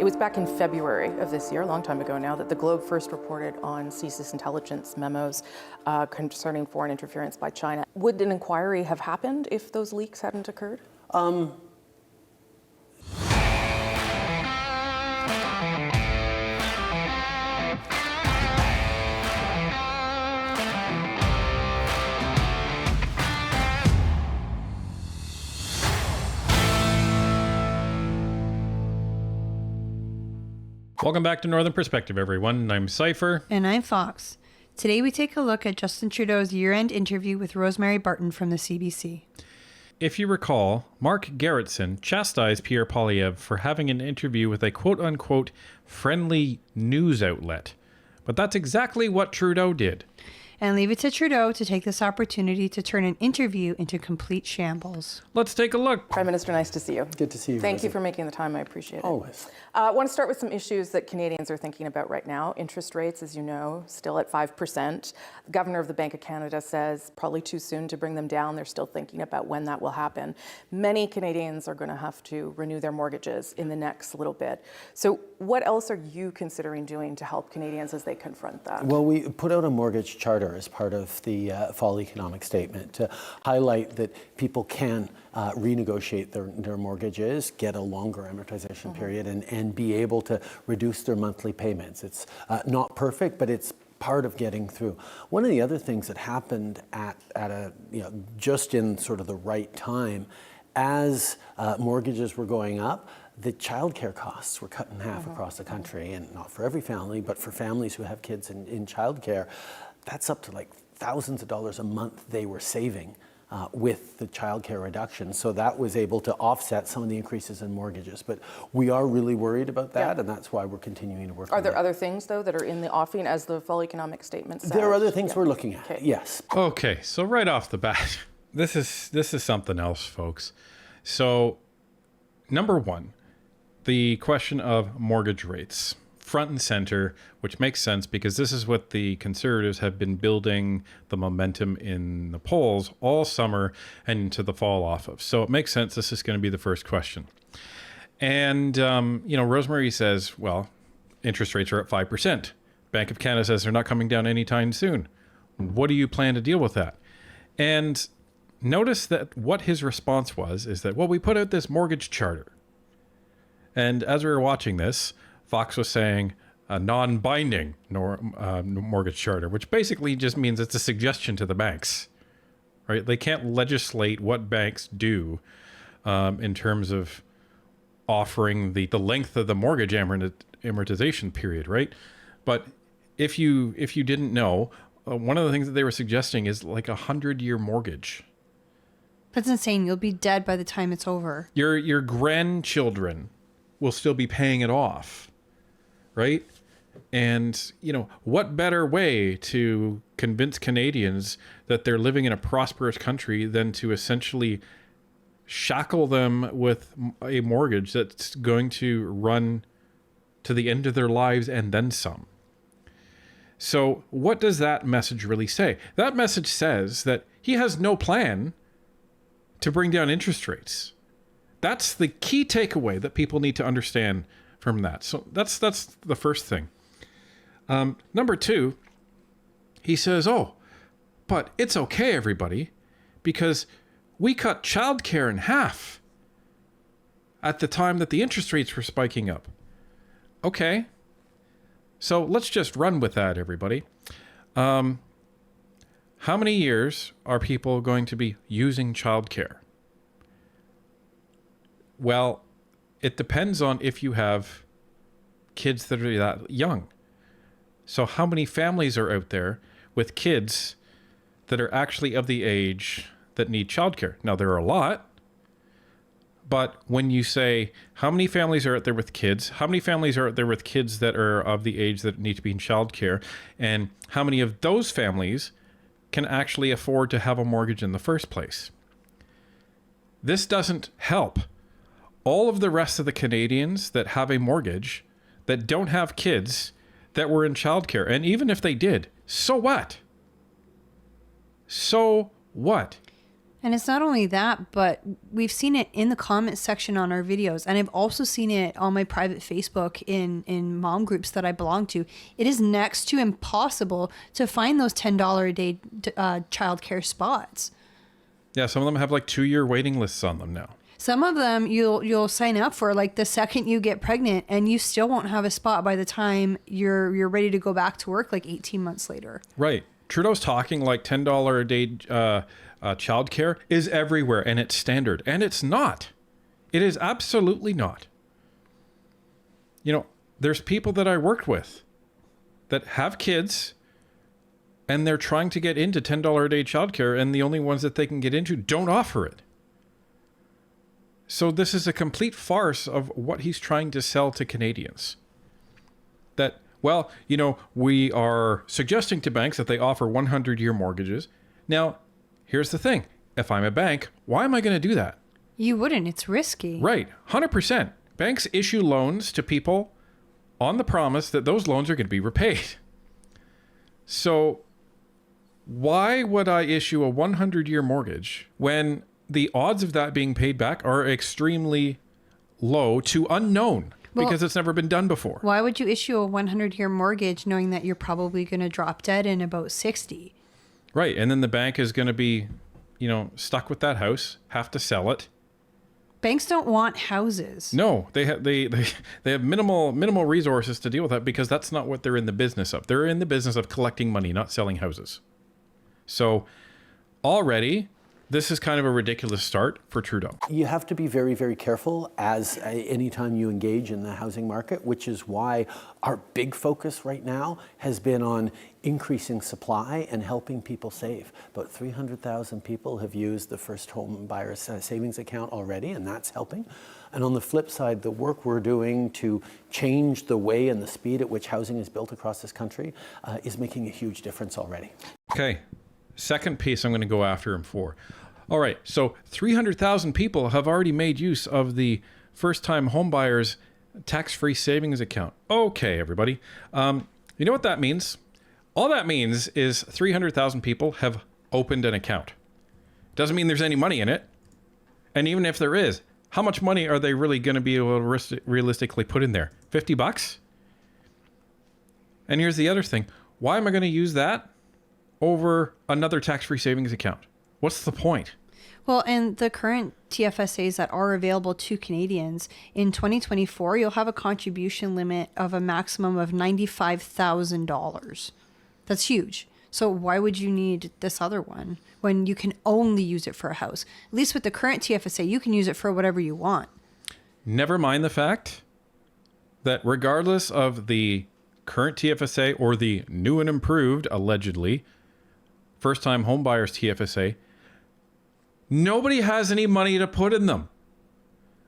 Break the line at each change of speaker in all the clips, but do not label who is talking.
was back in February of this year, a long time ago now, that the Globe first reported on CSIS intelligence memos concerning foreign interference by China. Would an inquiry have happened if those leaks hadn't occurred?
Welcome back to Northern Perspective, everyone. I'm Cypher.
And I'm Fox. Today we take a look at Justin Trudeau's year-end interview with Rosemary Barton from the CBC.
If you recall, Mark Gerritsen chastised Pierre Poilievre for having an interview with a quote-unquote friendly news outlet. But that's exactly what Trudeau did.
And leave it to Trudeau to take this opportunity to turn an interview into complete shambles.
Let's take a look.
Prime Minister, nice to see you.
Good to see you.
Thank you for making the time. I appreciate it.
Always.
I want to start with some issues that Canadians are thinking about right now. Interest rates, as you know, still at 5%. The Governor of the Bank of Canada says probably too soon to bring them down. They're still thinking about when that will happen. Many Canadians are going to have to renew their mortgages in the next little bit. So what else are you considering doing to help Canadians as they confront that?
Well, we put out a mortgage charter as part of the fall economic statement to highlight that people can renegotiate their mortgages, get a longer amortization period, and be able to reduce their monthly payments. It's not perfect, but it's part of getting through. One of the other things that happened at a just in sort of the right time, as mortgages were going up, the childcare costs were cut in half across the country, and not for every family, but for families who have kids in childcare, that's up to like thousands of dollars a month they were saving with the childcare reduction. So that was able to offset some of the increases in mortgages. But we are really worried about that, and that's why we're continuing to work on it.
Are there other things, though, that are in the offing as the fall economic statement says?
There are other things we're looking at,
Okay.
yes.
Okay, so right off the bat, this is something else, folks. So, number one, the question of mortgage rates. Front and center, which makes sense because this is what the Conservatives have been building the momentum in the polls all summer and into the fall off of. So it makes sense this is going to be the first question. And, Rosemary says, well, interest rates are at 5%. Bank of Canada says they're not coming down anytime soon. What do you plan to deal with that? And notice that what his response was is that, well, we put out this mortgage charter. And as we were watching this, Fox was saying a non-binding mortgage charter, which basically just means it's a suggestion to the banks, right? They can't legislate what banks do in terms of offering the length of the mortgage amortization period, right? But if you didn't know, one of the things that they were suggesting is like 100-year mortgage.
That's insane. You'll be dead by the time it's over.
Your grandchildren will still be paying it off. Right? And, what better way to convince Canadians that they're living in a prosperous country than to essentially shackle them with a mortgage that's going to run to the end of their lives and then some. So what does that message really say? That message says that he has no plan to bring down interest rates. That's the key takeaway that people need to understand from that. So that's the first thing. Number two, he says, oh, but it's okay, everybody, because we cut childcare in half at the time that the interest rates were spiking up. Okay. So let's just run with that, everybody. How many years are people going to be using childcare? Well, it depends on if you have kids that are that young. So how many families are out there with kids that are actually of the age that need childcare? Now, there are a lot, but when you say how many families are out there with kids, how many families are out there with kids that are of the age that need to be in childcare, and how many of those families can actually afford to have a mortgage in the first place? This doesn't help all of the rest of the Canadians that have a mortgage that don't have kids that were in childcare. And even if they did, so what? So what?
And it's not only that, but we've seen it in the comment section on our videos. And I've also seen it on my private Facebook in mom groups that I belong to. It is next to impossible to find those $10 a day childcare spots.
Yeah, some of them have like 2-year waiting lists on them now.
Some of them you'll sign up for like the second you get pregnant, and you still won't have a spot by the time you're ready to go back to work like 18 months later.
Right. Trudeau's talking like $10 a day childcare is everywhere and it's standard. And it's not. It is absolutely not. You know, there's people that I worked with that have kids and they're trying to get into $10 a day childcare, and the only ones that they can get into don't offer it. So this is a complete farce of what he's trying to sell to Canadians. That, well, you know, we are suggesting to banks that they offer 100-year mortgages. Now, here's the thing. If I'm a bank, why am I going to do that?
You wouldn't. It's risky.
Right. 100%. Banks issue loans to people on the promise that those loans are going to be repaid. So why would I issue a 100-year mortgage when the odds of that being paid back are extremely low to unknown? Because it's never been done before.
Why would you issue a 100-year mortgage knowing that you're probably going to drop dead in about 60?
Right. And then the bank is going to be, you know, stuck with that house, have to sell it.
Banks don't want houses.
No, they have minimal resources to deal with that, because that's not what they're in the business of. They're in the business of collecting money, not selling houses. So already, this is kind of a ridiculous start for Trudeau.
You have to be very, very careful anytime you engage in the housing market, which is why our big focus right now has been on increasing supply and helping people save. About 300,000 people have used the first home buyer's savings account already, and that's helping. And on the flip side, the work we're doing to change the way and the speed at which housing is built across this country is making a huge difference already.
Okay. Second piece I'm going to go after him for. All right, so 300,000 people have already made use of the first-time homebuyers tax-free savings account. Okay, everybody. You know what that means? All that means is 300,000 people have opened an account. Doesn't mean there's any money in it. And even if there is, how much money are they really going to be able to realistically put in there? $50? And here's the other thing. Why am I going to use that over another tax-free savings account? What's the point?
Well, and the current TFSAs that are available to Canadians, in 2024, you'll have a contribution limit of a maximum of $95,000. That's huge. So why would you need this other one when you can only use it for a house? At least with the current TFSA, you can use it for whatever you want.
Never mind the fact that regardless of the current TFSA or the new and improved, allegedly, first-time homebuyers TFSA, nobody has any money to put in them.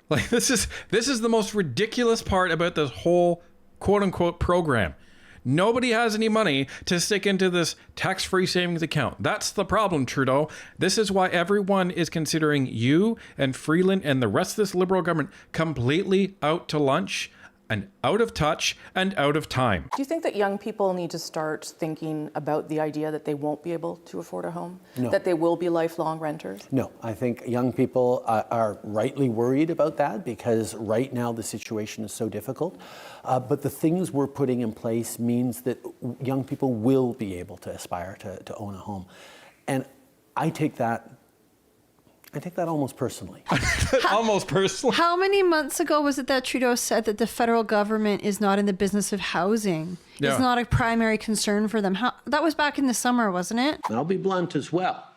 Like, this is the most ridiculous part about this whole quote-unquote program. Nobody has any money to stick into this tax-free savings account. That's the problem, Trudeau. This is why everyone is considering you and Freeland and the rest of this Liberal government completely out to lunch and out of touch and out of time.
Do you think that young people need to start thinking about the idea that they won't be able to afford a home?
No.
That they will be lifelong renters?
No, I think young people are rightly worried about that, because right now the situation is so difficult. But the things we're putting in place means that young people will be able to aspire to own a home. And I take that almost personally.
Almost personally.
How many months ago was it that Trudeau said that the federal government is not in the business of housing?
Yeah.
It's not a primary concern for them. That was back in the summer, wasn't it?
And I'll be blunt as well.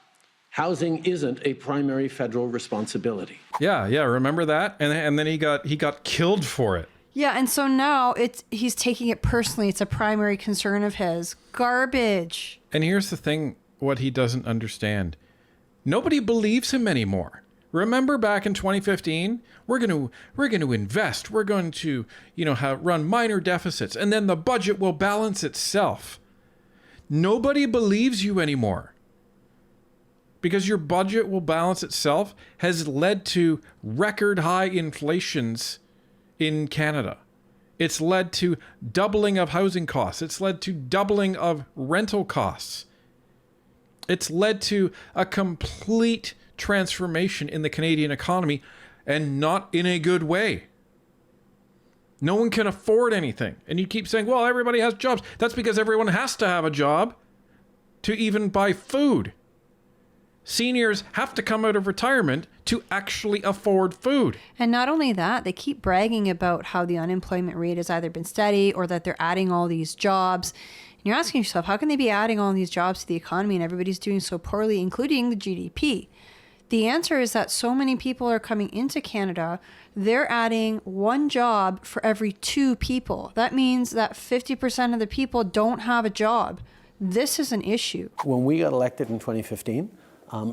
Housing isn't a primary federal responsibility.
Yeah, remember that? And then he got killed for it.
Yeah, and so now he's taking it personally. It's a primary concern of his. Garbage.
And here's the thing, what he doesn't understand. Nobody believes him anymore. Remember back in 2015, we're going to invest. We're going to, run minor deficits, and then the budget will balance itself. Nobody believes you anymore. Because your budget will balance itself has led to record high inflations in Canada. It's led to doubling of housing costs. It's led to doubling of rental costs. It's led to a complete transformation in the Canadian economy, and not in a good way. No one can afford anything. And you keep saying, well, everybody has jobs. That's because everyone has to have a job to even buy food. Seniors have to come out of retirement to actually afford food.
And not only that, they keep bragging about how the unemployment rate has either been steady or that they're adding all these jobs. And you're asking yourself, how can they be adding all these jobs to the economy and everybody's doing so poorly, including the GDP? The answer is that so many people are coming into Canada, they're adding one job for every 2 people. That means that 50% of the people don't have a job. This is an issue.
When we got elected in 2015,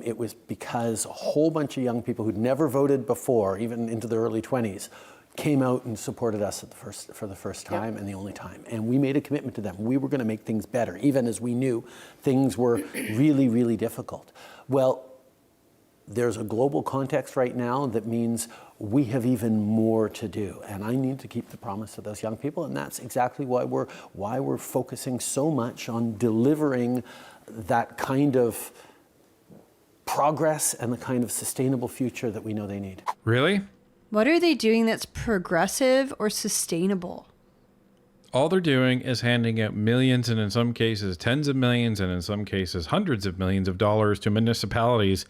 it was because a whole bunch of young people who'd never voted before, even into their early 20s, came out and supported us for the first time and the only time. And we made a commitment to them. We were going to make things better, even as we knew things were really, really difficult. Well, there's a global context right now that means we have even more to do. And I need to keep the promise to those young people. And that's exactly why we're focusing so much on delivering that kind of progress and the kind of sustainable future that we know they need.
Really?
What are they doing that's progressive or sustainable?
All they're doing is handing out millions, and in some cases tens of millions, and in some cases hundreds of millions of dollars to municipalities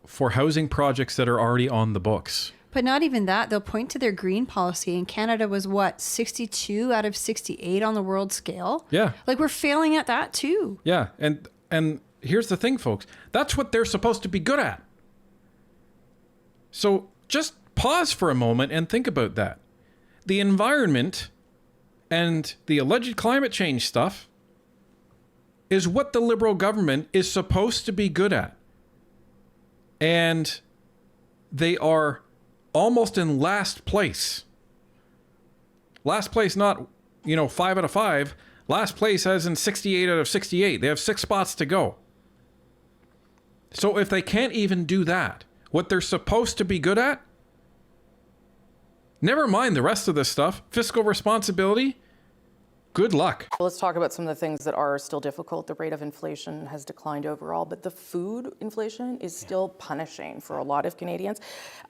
for housing projects that are already on the books.
But not even that. They'll point to their green policy, and Canada was what, 62 out of 68 on the world scale?
Yeah.
Like, we're failing at that too.
Yeah, and here's the thing, folks. That's what they're supposed to be good at. So just pause for a moment and think about that. The environment and the alleged climate change stuff is what the Liberal government is supposed to be good at. And they are almost in last place. Last place, not, 5 out of 5. Last place as in 68 out of 68. They have 6 spots to go. So if they can't even do that, what they're supposed to be good at, never mind the rest of this stuff, fiscal responsibility, good luck.
Let's talk about some of the things that are still difficult. The rate of inflation has declined overall, but the food inflation is still punishing for a lot of Canadians.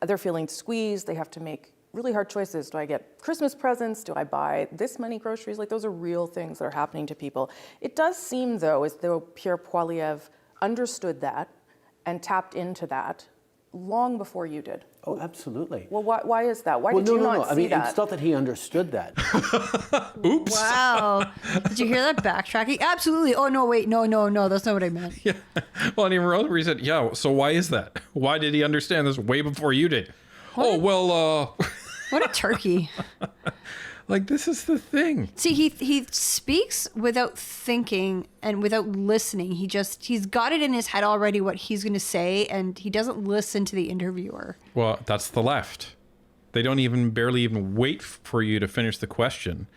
They're feeling squeezed. They have to make really hard choices. Do I get Christmas presents? Do I buy this many groceries? Like, those are real things that are happening to people. It does seem, though, as though Pierre Poilievre understood that and tapped into that long before you did.
Oh, absolutely.
Well, why is that? Why did you not see that?
It's not that he understood that.
Oops.
Wow. Did you hear that backtracking? Absolutely. Oh, no, wait. No. That's not what I meant.
Yeah. Well, and even Rosemary said, yeah, so why is that? Why did he understand this way before you did? What
What a turkey.
Like, this is the thing.
See, he speaks without thinking and without listening. He's got it in his head already what he's going to say, and he doesn't listen to the interviewer.
Well, that's the left. They don't barely even wait for you to finish the question.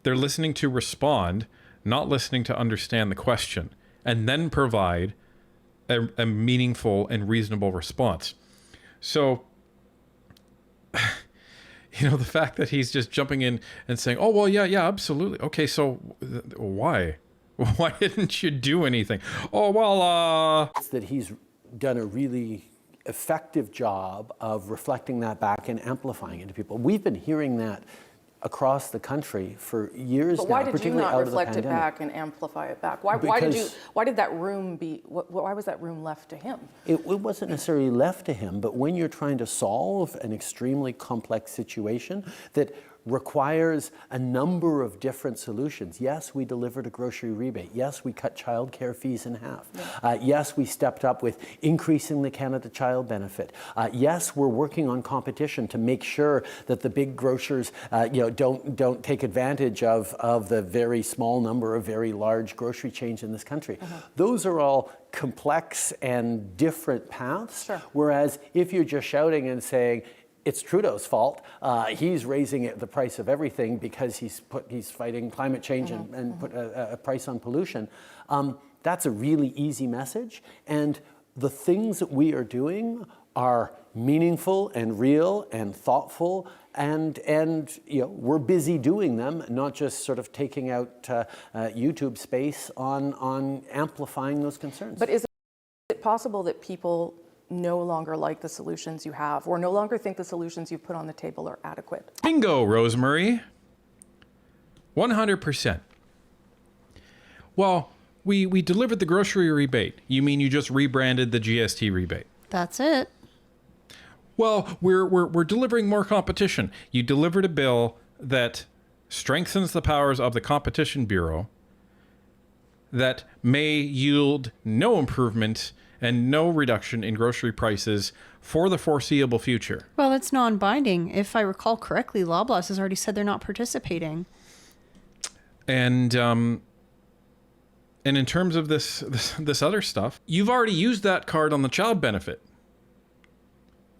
They're listening to respond, not listening to understand the question, and then provide a meaningful and reasonable response. So, the fact that he's just jumping in and saying, oh, well, yeah, absolutely. Okay, so why? Why didn't you do anything? Oh, well,
It's that he's done a really effective job of reflecting that back and amplifying it to people. We've been hearing that across the country for years now,
But why did you
particularly
not
out of the
reflect it
pandemic.
back and amplify it back? Why was that room left to him?
It wasn't necessarily left to him, but when you're trying to solve an extremely complex situation that requires a number of different solutions. Yes, we delivered a grocery rebate. Yes, we cut childcare fees in half. Yes, we stepped up with increasing the Canada Child Benefit. Yes, we're working on competition to make sure that the big grocers, don't take advantage of the very small number of very large grocery chains in this country. Those are all complex and different paths.
Sure.
Whereas if you're just shouting and saying, it's Trudeau's fault. He's raising the price of everything because he's fighting climate change and put a price on pollution. That's a really easy message. And the things that we are doing are meaningful and real and thoughtful, and we're busy doing them, not just sort of taking out YouTube space on amplifying those concerns.
But is it possible that people no longer like the solutions you have, or no longer think the solutions you've put on the table are adequate.
Bingo, Rosemary. 100%. Well, we delivered the grocery rebate. You mean you just rebranded the GST rebate?
That's it.
Well, we're delivering more competition. You delivered a bill that strengthens the powers of the Competition Bureau that may yield no improvement and no reduction in grocery prices for the foreseeable future.
Well, it's non-binding. If I recall correctly, Loblaws has already said they're not participating.
And in terms of this other stuff, you've already used that card on the child benefit.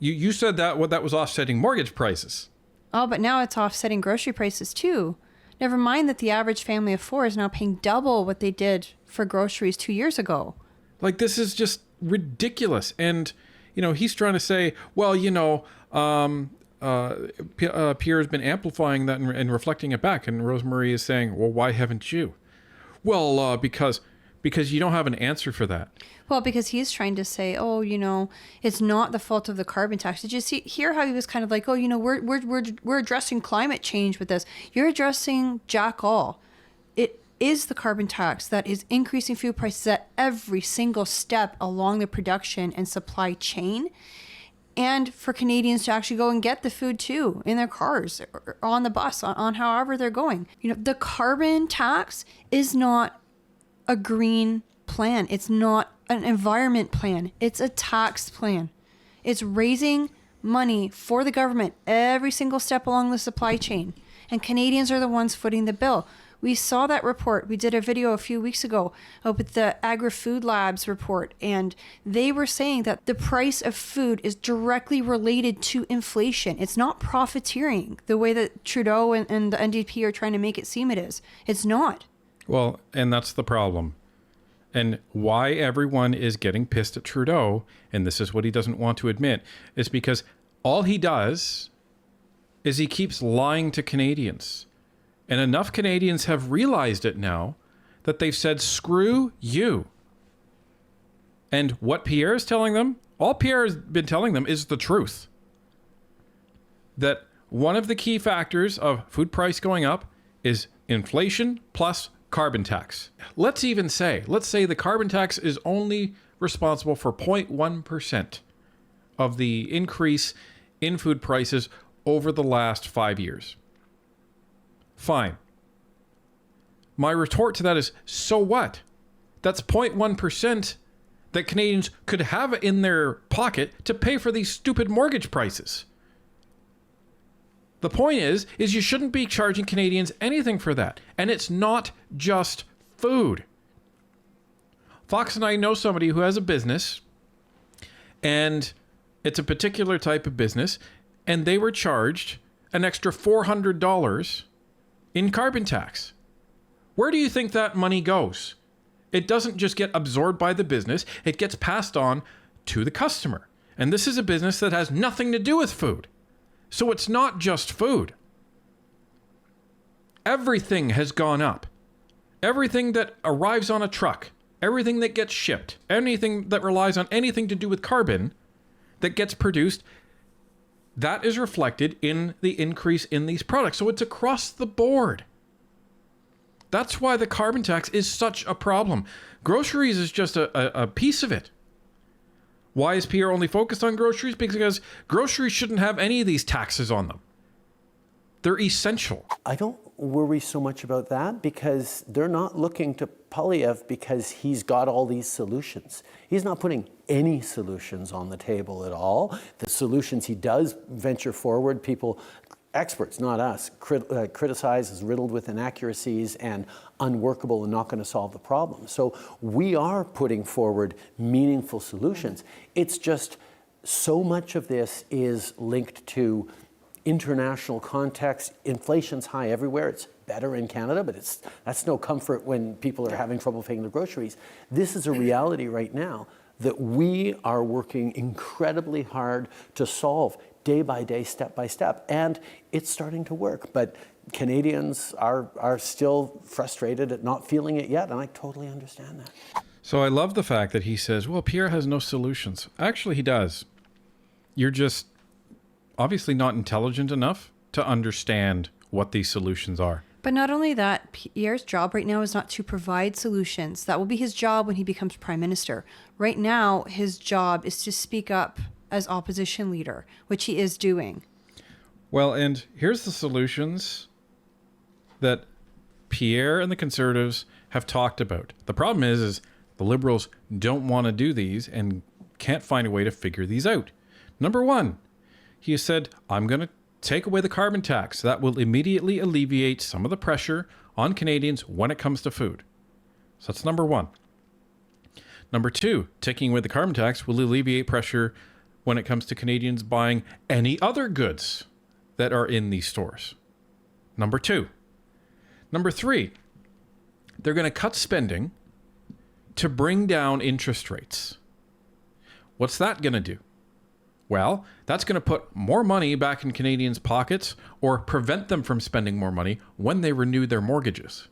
You said that was offsetting mortgage prices.
Oh, but now it's offsetting grocery prices too. Never mind that the average family of 4 is now paying double what they did for groceries 2 years ago.
Like, this is just ridiculous. And, he's trying to say, well, Pierre's been amplifying that and reflecting it back. And Rosemary is saying, well, why haven't you? Well, because you don't have an answer for that.
Well, because he's trying to say, oh, it's not the fault of the carbon tax. Did you hear how he was kind of like, oh, we're addressing climate change with this. You're addressing jack all. It is the carbon tax that is increasing food prices at every single step along the production and supply chain. And for Canadians to actually go and get the food too in their cars, or on the bus, on however they're going. The carbon tax is not a green plan. It's not an environment plan. It's a tax plan. It's raising money for the government every single step along the supply chain. And Canadians are the ones footing the bill. We saw that report. We did a video a few weeks ago with the Agri-Food Labs report, and they were saying that the price of food is directly related to inflation. It's not profiteering the way that Trudeau and the NDP are trying to make it seem it is. It's not.
Well, and that's the problem. And why everyone is getting pissed at Trudeau, and this is what he doesn't want to admit, is because all he does is he keeps lying to Canadians. And enough Canadians have realized it now that they've said, screw you. And what Pierre is telling them, all Pierre has been telling them is the truth. That one of the key factors of food price going up is inflation plus carbon tax. Let's say the carbon tax is only responsible for 0.1% of the increase in food prices over the last 5 years. Fine. My retort to that is, so what? That's 0.1% that Canadians could have in their pocket to pay for these stupid mortgage prices. The point is you shouldn't be charging Canadians anything for that. And it's not just food. Fox and I know somebody who has a business, and it's a particular type of business, and they were charged an extra $400 in carbon tax. Where do you think that money goes? It doesn't just get absorbed by the business, it gets passed on to the customer. And this is a business that has nothing to do with food. So it's not just food. Everything has gone up. Everything that arrives on a truck, everything that gets shipped, anything that relies on anything to do with carbon that gets produced, that is reflected in the increase in these products. So it's across the board. That's why the carbon tax is such a problem. Groceries is just a piece of it. Why is Pierre only focused on groceries? Because groceries shouldn't have any of these taxes on them. They're essential.
I don't worry so much about that because they're not looking to Poilievre because he's got all these solutions. He's not putting any solutions on the table at all. The solutions he does venture forward, experts, not us, criticize as riddled with inaccuracies and unworkable and not going to solve the problem. So we are putting forward meaningful solutions. It's just so much of this is linked to international context. Inflation's high everywhere. It's better in Canada, but that's no comfort when people are having trouble paying their groceries. This is a reality right now that we are working incredibly hard to solve day by day, step by step, and it's starting to work. But Canadians are still frustrated at not feeling it yet, and I totally understand that.
So I love the fact that he says, well, Pierre has no solutions. Actually, he does. You're just obviously not intelligent enough to understand what these solutions are.
But not only that, Pierre's job right now is not to provide solutions. That will be his job when he becomes prime minister. Right now, his job is to speak up as opposition leader, which he is doing.
Well, and here's the solutions that Pierre and the Conservatives have talked about. The problem is the Liberals don't want to do these and can't find a way to figure these out. Number one, he has said, I'm going to take away the carbon tax. That will immediately alleviate some of the pressure on Canadians when it comes to food. So that's number one. Number two, taking away the carbon tax will alleviate pressure when it comes to Canadians buying any other goods that are in these stores. Number two. Number three, they're going to cut spending to bring down interest rates. What's that going to do? Well, that's going to put more money back in Canadians' pockets or prevent them from spending more money when they renew their mortgages.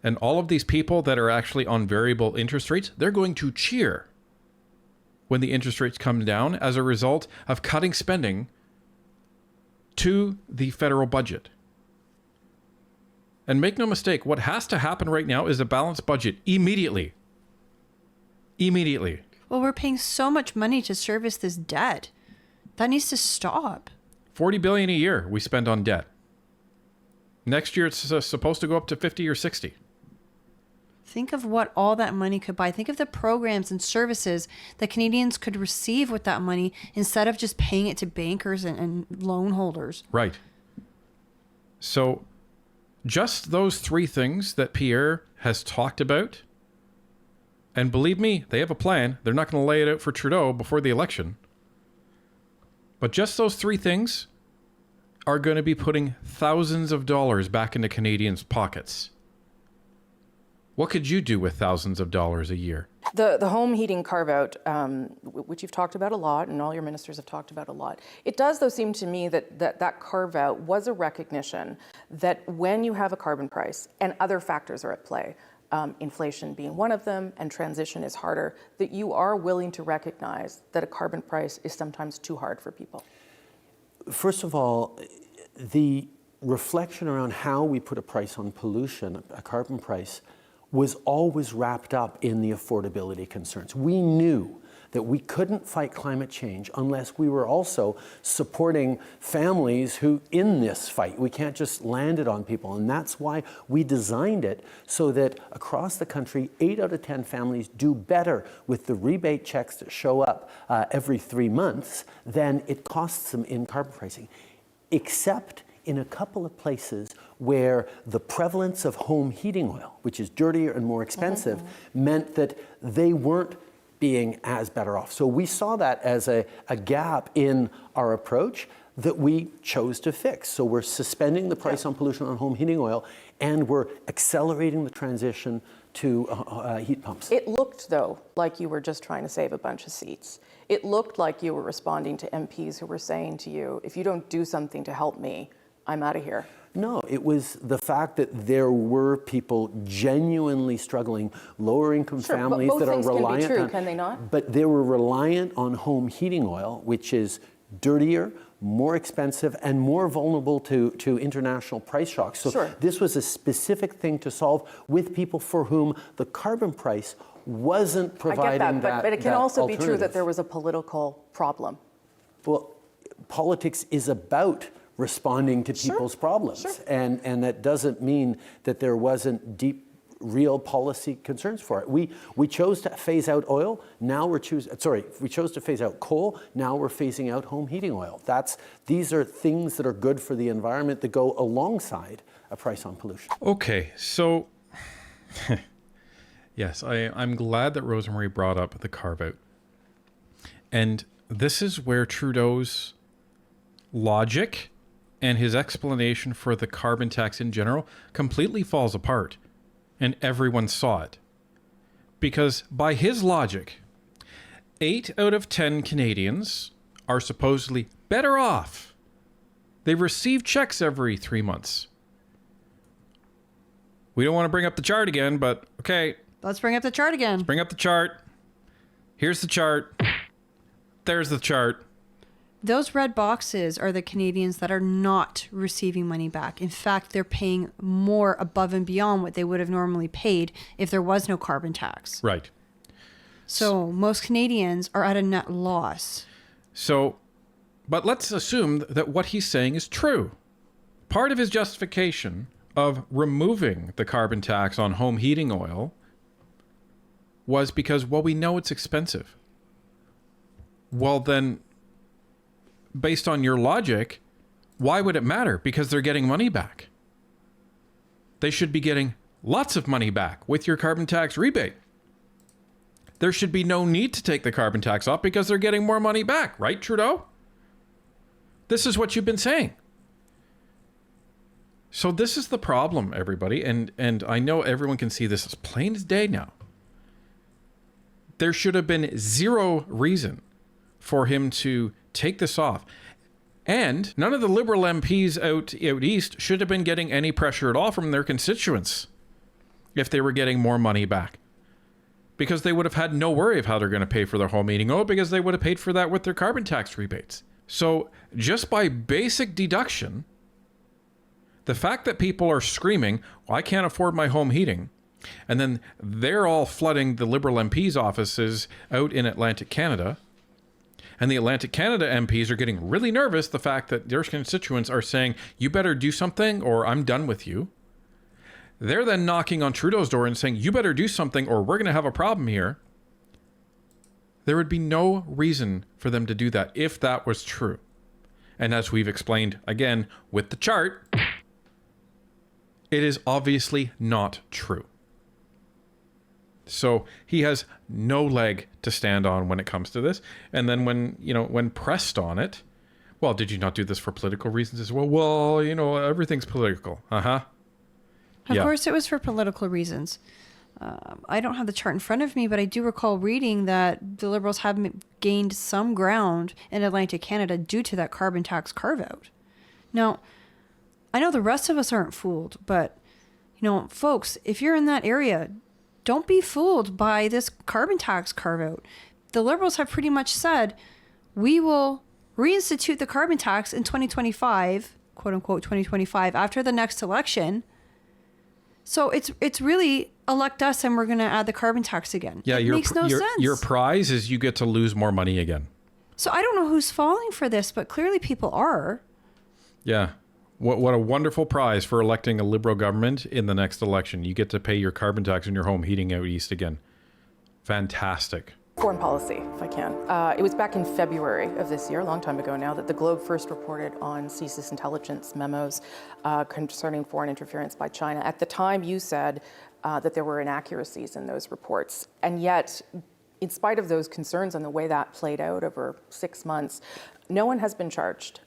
And all of these people that are actually on variable interest rates, they're going to cheer when the interest rates come down as a result of cutting spending to the federal budget. And make no mistake, what has to happen right now is a balanced budget immediately. Immediately.
Well, we're paying so much money to service this debt. That needs to stop.
$40 billion a year we spend on debt. Next year it's supposed to go up to 50 or 60.
Think of what all that money could buy. Think of the programs and services that Canadians could receive with that money instead of just paying it to bankers and loan holders.
Right. So just those three things that Pierre has talked about, and believe me, they have a plan. They're not going to lay it out for Trudeau before the election. But just those three things are going to be putting thousands of dollars back into Canadians' pockets. What could you do with thousands of dollars a year?
The home heating carve-out, which you've talked about a lot and all your ministers have talked about a lot, it does, though, seem to me that carve-out was a recognition that when you have a carbon price and other factors are at play, inflation being one of them and transition is harder, that you are willing to recognize that a carbon price is sometimes too hard for people.
First of all, the reflection around how we put a price on pollution, a carbon price, was always wrapped up in the affordability concerns. We knew that we couldn't fight climate change unless we were also supporting families who in this fight. We can't just land it on people. And that's why we designed it so that across the country, 8 out of 10 families do better with the rebate checks that show up every 3 months than it costs them in carbon pricing, except in a couple of places where the prevalence of home heating oil, which is dirtier and more expensive, meant that they weren't being as better off. So we saw that as a gap in our approach that we chose to fix. So we're suspending the price on pollution on home heating oil, and we're accelerating the transition to heat pumps.
It looked, though, like you were just trying to save a bunch of seats. It looked like you were responding to MPs who were saying to you, if you don't do something to help me, I'm out of here.
No, it was the fact that there were people genuinely struggling, lower income families
but both
that are
things can be
reliant
true,
on,
can they not?
But they were reliant on home heating oil, which is dirtier, more expensive, and more vulnerable to international price shocks. So this was a specific thing to solve with people for whom the carbon price wasn't providing
I get that, but it can also be true that there was a political problem.
Well, politics is about responding to people's problems. And that doesn't mean that there wasn't deep, real policy concerns for it. We chose to phase out oil, now we chose to phase out coal, now we're phasing out home heating oil. These are things that are good for the environment that go alongside a price on pollution.
Okay, so yes, I'm glad that Rosemary brought up the carve-out. And this is where Trudeau's logic and his explanation for the carbon tax in general completely falls apart. And everyone saw it. Because by his logic, 8 out of 10 Canadians are supposedly better off. They receive checks every 3 months. We don't want to bring up the chart again, but okay,
Let's bring up the chart again.
Bring up the chart. Here's the chart. There's the chart.
Those red boxes are the Canadians that are not receiving money back. In fact, they're paying more above and beyond what they would have normally paid if there was no carbon tax.
Right.
So most Canadians are at a net loss.
So, but let's assume that what he's saying is true. Part of his justification of removing the carbon tax on home heating oil was because, well, we know it's expensive. Well, then, based on your logic, why would it matter? Because they're getting money back. They should be getting lots of money back with your carbon tax rebate. There should be no need to take the carbon tax off because they're getting more money back, right, Trudeau? This is what you've been saying. So this is the problem, everybody, and I know everyone can see this as plain as day now. There should have been zero reason for him to take this off. And none of the Liberal MPs out east should have been getting any pressure at all from their constituents if they were getting more money back. Because they would have had no worry of how they're going to pay for their home heating oil because they would have paid for that with their carbon tax rebates. So just by basic deduction, the fact that people are screaming, well, I can't afford my home heating, and then they're all flooding the Liberal MPs' offices out in Atlantic Canada, and the Atlantic Canada MPs are getting really nervous the fact that their constituents are saying, you better do something or I'm done with you. They're then knocking on Trudeau's door and saying, you better do something or we're going to have a problem here. There would be no reason for them to do that if that was true. And as we've explained again with the chart, it is obviously not true. So he has no leg to stand on when it comes to this. And then when pressed on it, well, did you not do this for political reasons as well? Well, everything's political. Uh-huh.
Of course it was for political reasons. I don't have the chart in front of me, but I do recall reading that the Liberals have gained some ground in Atlantic Canada due to that carbon tax carve-out. Now, I know the rest of us aren't fooled, but, folks, if you're in that area, don't be fooled by this carbon tax carve-out. The Liberals have pretty much said, we will reinstitute the carbon tax in 2025, quote unquote 2025, after the next election. So it's really elect us and we're going to add the carbon tax again.
Yeah,
it makes no sense.
Your prize is you get to lose more money again.
So I don't know who's falling for this, but clearly people are.
Yeah. What a wonderful prize for electing a Liberal government in the next election. You get to pay your carbon tax on your home heating out east again. Fantastic.
Foreign policy, if I can. It was back in February of this year, a long time ago now, that the Globe first reported on CSIS intelligence memos concerning foreign interference by China. At the time, you said that there were inaccuracies in those reports. And yet, in spite of those concerns and the way that played out over 6 months, no one has been charged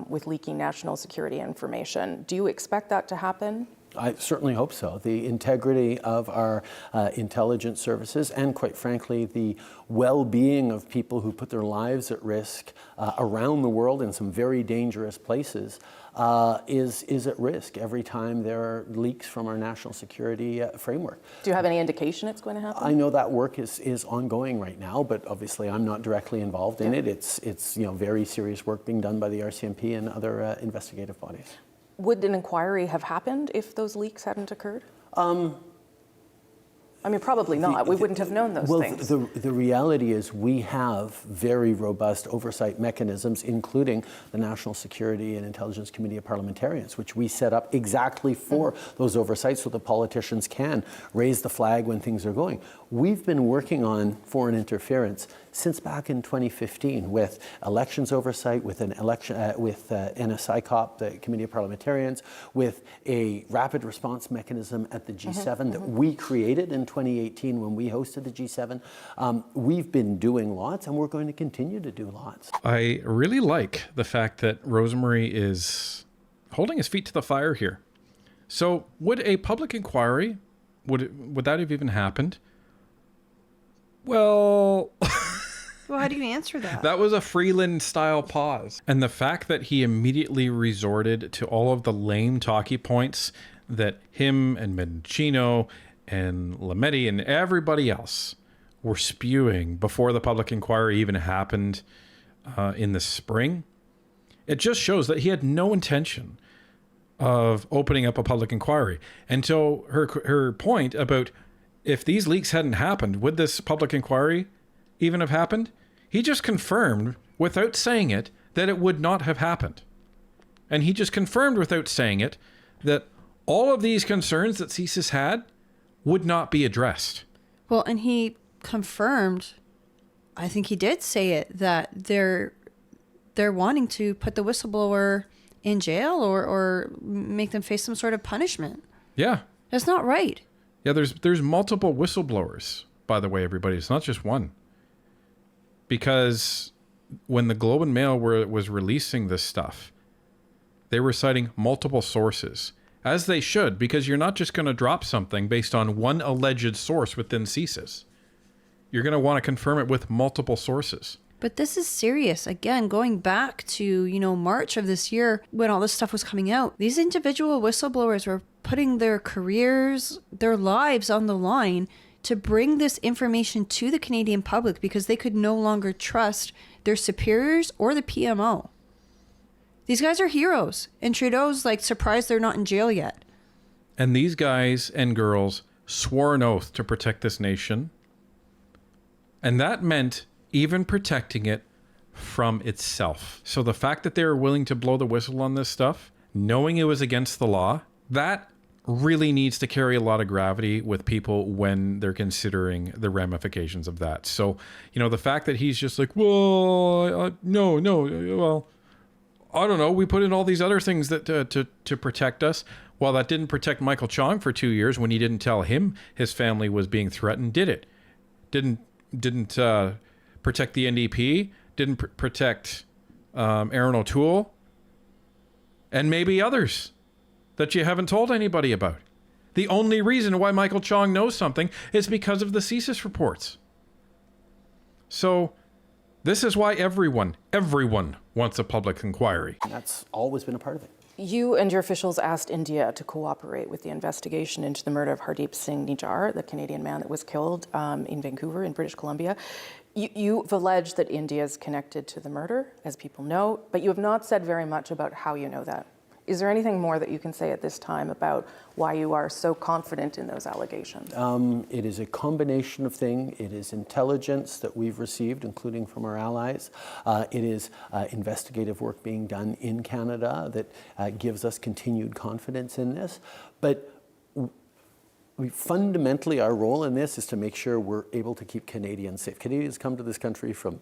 with leaking national security information. Do you expect that to happen?
I certainly hope so. The integrity of our intelligence services and, quite frankly, the well-being of people who put their lives at risk around the world in some very dangerous places is at risk every time there are leaks from our national security framework.
Do you have any indication it's going to happen?
I know that work is ongoing right now, but obviously I'm not directly involved in it. It's very serious work being done by the RCMP and other investigative bodies.
Would an inquiry have happened if those leaks hadn't occurred? Probably not. We wouldn't have known those things.
The reality is we have very robust oversight mechanisms, including the National Security and Intelligence Committee of Parliamentarians, which we set up exactly for those oversights so the politicians can raise the flag when things are going. We've been working on foreign interference since back in 2015 with elections oversight, with an election, with NSICOP, the Committee of Parliamentarians, with a rapid response mechanism at the G7 that we created in 2018 when we hosted the G7. We've been doing lots, and we're going to continue to do lots.
I really like the fact that Rosemary is holding his feet to the fire here. So would a public inquiry, would that have even happened? Well...
Well, how do you answer that?
That was a Freeland-style pause. And the fact that he immediately resorted to all of the lame talkie points that him and Mendocino and Lametti and everybody else were spewing before the public inquiry even happened in the spring, it just shows that he had no intention of opening up a public inquiry. And so her point about if these leaks hadn't happened, would this public inquiry even have happened? He just confirmed without saying it that it would not have happened. And he just confirmed without saying it that all of these concerns that CSIS had would not be addressed.
Well, and he confirmed, I think he did say it, that they're wanting to put the whistleblower in jail or make them face some sort of punishment.
Yeah.
That's not right.
Yeah, there's multiple whistleblowers, by the way, everybody. It's not just one. Because when the Globe and Mail was releasing this stuff, they were citing multiple sources, as they should, because you're not just going to drop something based on one alleged source within CSIS. You're going to want to confirm it with multiple sources.
But this is serious. Again, going back to, March of this year when all this stuff was coming out, these individual whistleblowers were putting their careers, their lives on the line to bring this information to the Canadian public because they could no longer trust their superiors or the PMO. These guys are heroes, and Trudeau's surprised they're not in jail yet.
And these guys and girls swore an oath to protect this nation. And that meant even protecting it from itself. So the fact that they were willing to blow the whistle on this stuff, knowing it was against the law, that really needs to carry a lot of gravity with people when they're considering the ramifications of that. So, the fact that he's just well, no, I don't know. We put in all these other things that to protect us. Well, that didn't protect Michael Chong for 2 years when he didn't tell him his family was being threatened, did it? Didn't protect the NDP, didn't protect Aaron O'Toole, and maybe others that you haven't told anybody about. The only reason why Michael Chong knows something is because of the CSIS reports. So this is why everyone wants a public inquiry.
And that's always been a part of it.
You and your officials asked India to cooperate with the investigation into the murder of Hardeep Singh Nijjar, the Canadian man that was killed in Vancouver in British Columbia. You've alleged that India is connected to the murder, as people know, but you have not said very much about how you know that. Is there anything more that you can say at this time about why you are so confident in those allegations?
It is a combination of things. It is intelligence that we've received, including from our allies. It is investigative work being done in Canada that gives us continued confidence in this. But fundamentally, our role in this is to make sure we're able to keep Canadians safe. Canadians come to this country from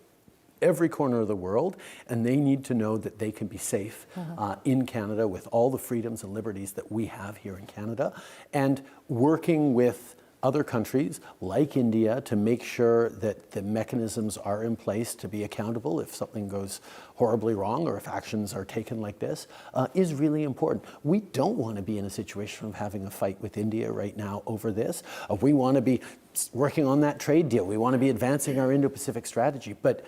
every corner of the world, and they need to know that they can be safe in Canada with all the freedoms and liberties that we have here in Canada, and working with other countries like India to make sure that the mechanisms are in place to be accountable if something goes horribly wrong or if actions are taken like this is really important. We don't want to be in a situation of having a fight with India right now over this. We want to be working on that trade deal. We want to be advancing our Indo-Pacific strategy, but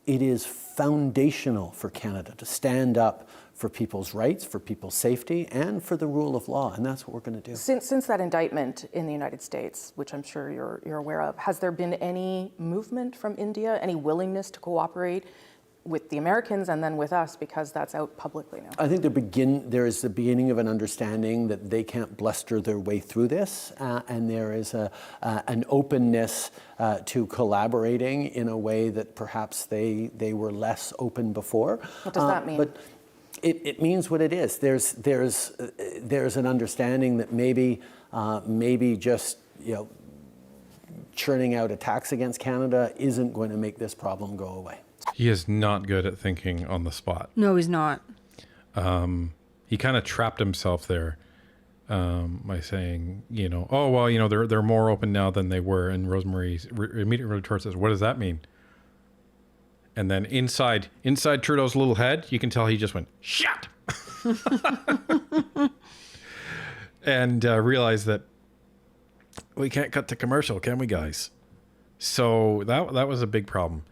it is foundational for Canada to stand up for people's rights, for people's safety, and for the rule of law, and that's what we're going to do.
Since that indictment in the United States, which I'm sure you're aware of, has there been any movement from India, any willingness to cooperate with the Americans and then with us, because that's out publicly now?
I think there is the beginning of an understanding that they can't bluster their way through this, and there is an openness to collaborating in a way that perhaps they were less open before.
What does that mean?
But it means what it is. There's an understanding that maybe just churning out attacks against Canada isn't going to make this problem go away.
He is not good at thinking on the spot.
No, he's not.
He kind of trapped himself there by saying, oh, well, they're more open now than they were. And Rosemary's immediate retort says, what does that mean? And then inside Trudeau's little head, you can tell he just went, shut! And realized that we can't cut to commercial, can we, guys? So that was a big problem.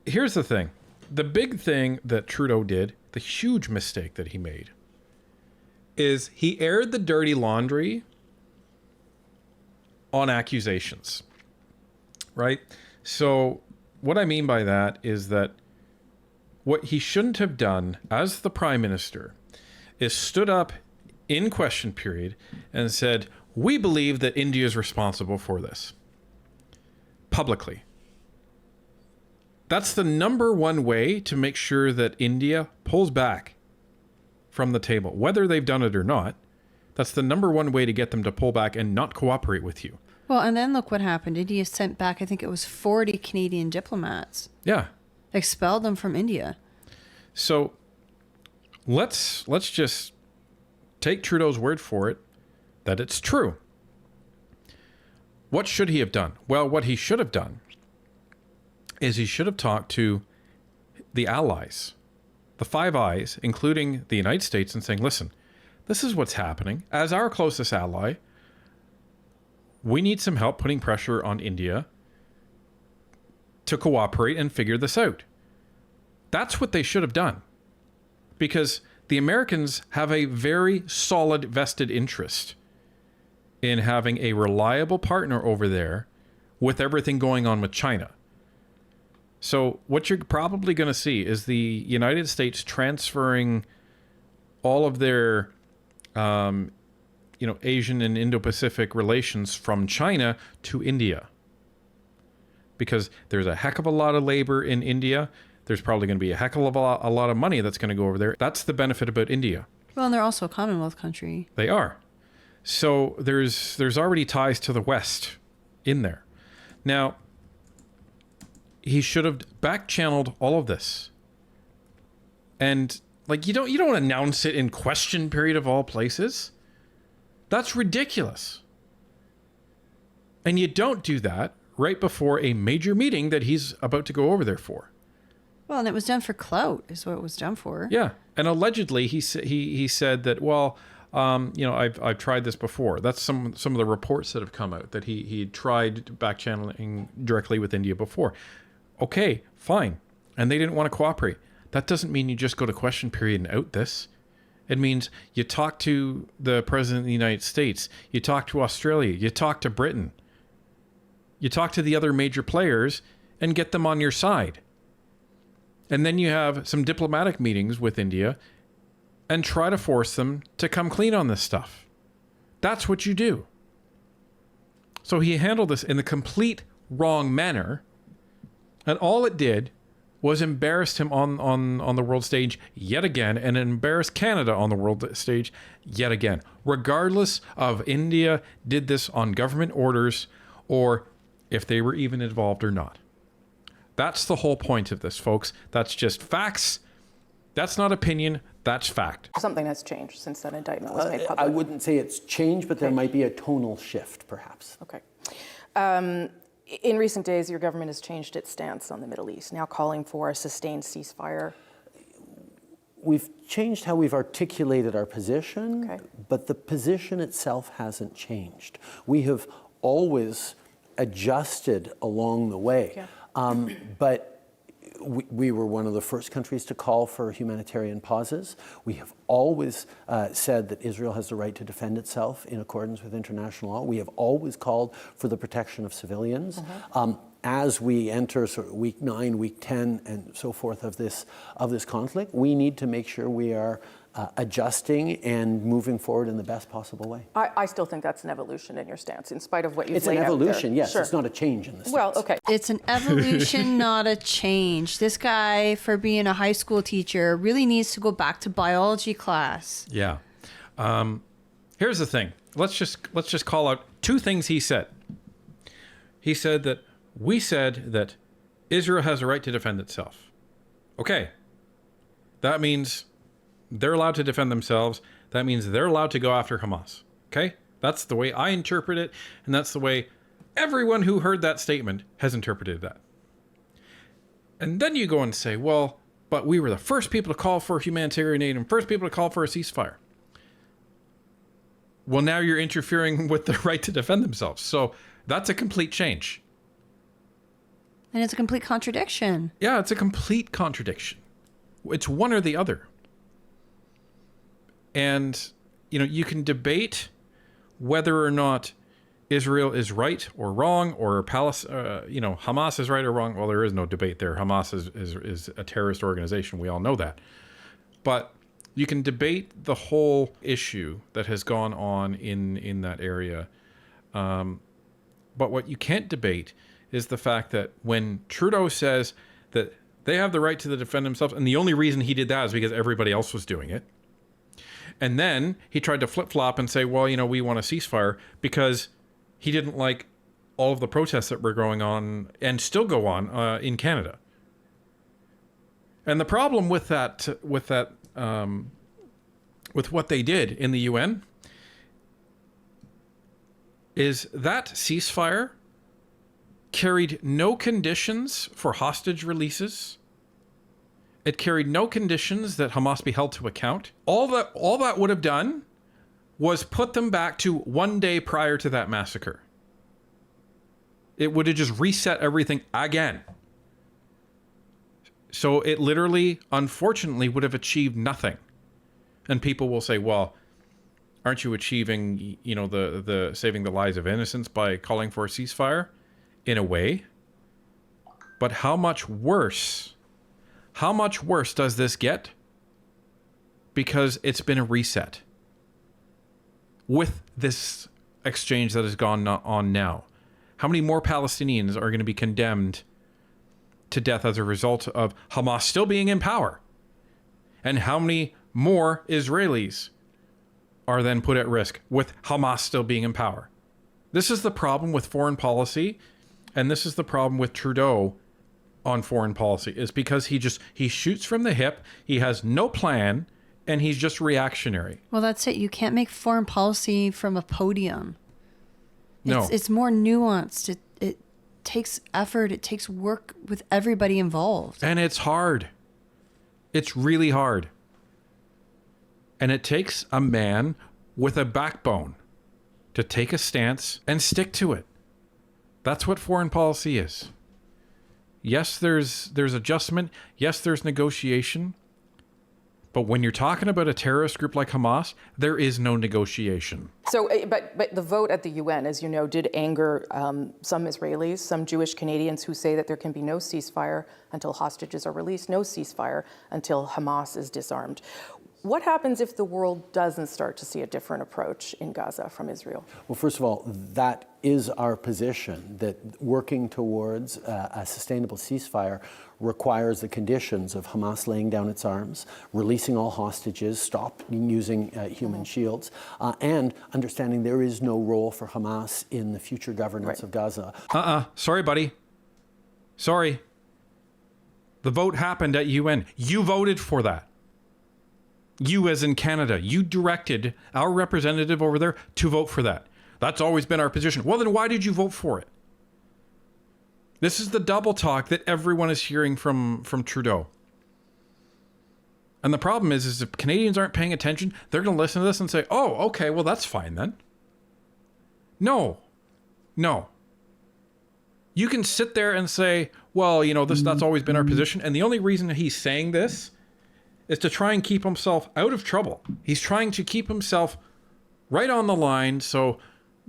Here's the thing. The big thing that Trudeau did, the huge mistake that he made, is he aired the dirty laundry on accusations, right? So what I mean by that is that what he shouldn't have done as the prime minister is stood up in question period and said, we believe that India is responsible for this publicly. That's the number one way to make sure that India pulls back from the table, whether they've done it or not. That's the number one way to get them to pull back and not cooperate with you.
Well, and then look what happened. India sent back, I think it was 40 Canadian diplomats.
Yeah.
Expelled them from India.
So let's just take Trudeau's word for it that it's true. What should he have done? Well, what he should have done is he should have talked to the allies, the Five Eyes, including the United States, and saying, listen, this is what's happening. As our closest ally, we need some help putting pressure on India to cooperate and figure this out. That's what they should have done. Because the Americans have a very solid vested interest in having a reliable partner over there with everything going on with China. So what you're probably going to see is the United States transferring all of their Asian and Indo-Pacific relations from China to India. Because there's a heck of a lot of labor in India. There's probably going to be a heck of a lot of money that's going to go over there. That's the benefit about India.
Well, and they're also a Commonwealth country.
They are. So there's already ties to the West in there. Now, he should have back-channeled all of this. And like you don't announce it in question period of all places. That's ridiculous. And you don't do that right before a major meeting that he's about to go over there for.
Well, and it was done for clout, is what it was done for.
Yeah, and allegedly he said that, well, I've tried this before. That's some of the reports that have come out that he tried back channeling directly with India before. Okay, fine, and they didn't want to cooperate. That doesn't mean you just go to question period and out this. It means you talk to the President of the United States, you talk to Australia, you talk to Britain, you talk to the other major players and get them on your side. And then you have some diplomatic meetings with India and try to force them to come clean on this stuff. That's what you do. So he handled this in the complete wrong manner. And all it did was embarrass him on the world stage yet again, and embarrass Canada on the world stage yet again. Regardless of India did this on government orders or if they were even involved or not. That's the whole point of this, folks. That's just facts. That's not opinion. That's fact.
Something has changed since that indictment was made public.
I wouldn't say it's changed, but there might be a tonal shift, perhaps.
Okay. In recent days, your government has changed its stance on the Middle East, now calling for a sustained ceasefire.
We've changed how we've articulated our position,
Okay.
but the position itself hasn't changed. We have always adjusted along the way.
Yeah.
But we were one of the first countries to call for humanitarian pauses. We have always said that Israel has the right to defend itself in accordance with international law. We have always called for the protection of civilians. As we enter sort of week 9, week 10, and so forth of this conflict, we need to make sure we are adjusting and moving forward in the best possible way.
I still think that's an evolution in your stance, in spite of what you've
It's
laid
an
out there.
evolution, yes.
Sure.
It's not a change in the stance.
Well, okay.
It's an evolution, not a change. This guy, for being a high school teacher, really needs to go back to biology class.
Yeah. Here's the thing. Let's just call out two things he said. He said that we said that Israel has a right to defend itself. Okay. That means they're allowed to defend themselves. That means they're allowed to go after Hamas. Okay? That's the way I interpret it, and that's the way everyone who heard that statement has interpreted that. And then you go and say, well, but we were the first people to call for humanitarian aid and first people to call for a ceasefire. Well, now you're interfering with the right to defend themselves. So that's a complete change.
And it's a complete contradiction.
Yeah, it's a complete contradiction. It's one or the other. And, you can debate whether or not Israel is right or wrong, or Hamas is right or wrong. Well, there is no debate there. Hamas is a terrorist organization. We all know that. But you can debate the whole issue that has gone on in that area. But what you can't debate is the fact that when Trudeau says that they have the right to defend themselves, and the only reason he did that is because everybody else was doing it. And then he tried to flip-flop and say, well, we want a ceasefire because he didn't like all of the protests that were going on and still go on in Canada. And the problem with with what they did in the UN is that ceasefire carried no conditions for hostage releases. It carried no conditions that Hamas be held to account. All that would have done was put them back to one day prior to that massacre. It would have just reset everything again. So it literally, unfortunately, would have achieved nothing. And people will say, well, aren't you achieving, the saving the lives of innocents by calling for a ceasefire? In a way. But how much worse does this get? Because it's been a reset. With this exchange that has gone on now, how many more Palestinians are going to be condemned to death as a result of Hamas still being in power? And how many more Israelis are then put at risk with Hamas still being in power? This is the problem with foreign policy, and this is the problem with Trudeau on foreign policy, is because he shoots from the hip, he has no plan, and he's just reactionary.
Well, that's it. You can't make foreign policy from a podium.
No.
It's more nuanced. It takes effort. It takes work with everybody involved.
And it's hard. It's really hard. And it takes a man with a backbone to take a stance and stick to it. That's what foreign policy is. Yes, there's adjustment. Yes, there's negotiation. But when you're talking about a terrorist group like Hamas, there is no negotiation.
So, but the vote at the UN, as you know, did anger some Israelis, some Jewish Canadians who say that there can be no ceasefire until hostages are released, no ceasefire until Hamas is disarmed. What happens if the world doesn't start to see a different approach in Gaza from Israel?
Well, first of all, that is our position, that working towards a sustainable ceasefire requires the conditions of Hamas laying down its arms, releasing all hostages, stopping using human shields, and understanding there is no role for Hamas in the future governance of Gaza.
Sorry, buddy. Sorry. The vote happened at UN. You voted for that. You, as in Canada, you directed our representative over there to vote for that. That's always been our position. Well, then why did you vote for it? This is the double talk that everyone is hearing from Trudeau. And the problem is if Canadians aren't paying attention, they're going to listen to this and say, oh, okay, well, that's fine then. No. You can sit there and say, well, that's always been our position. And the only reason he's saying this is to try and keep himself out of trouble. He's trying to keep himself right on the line so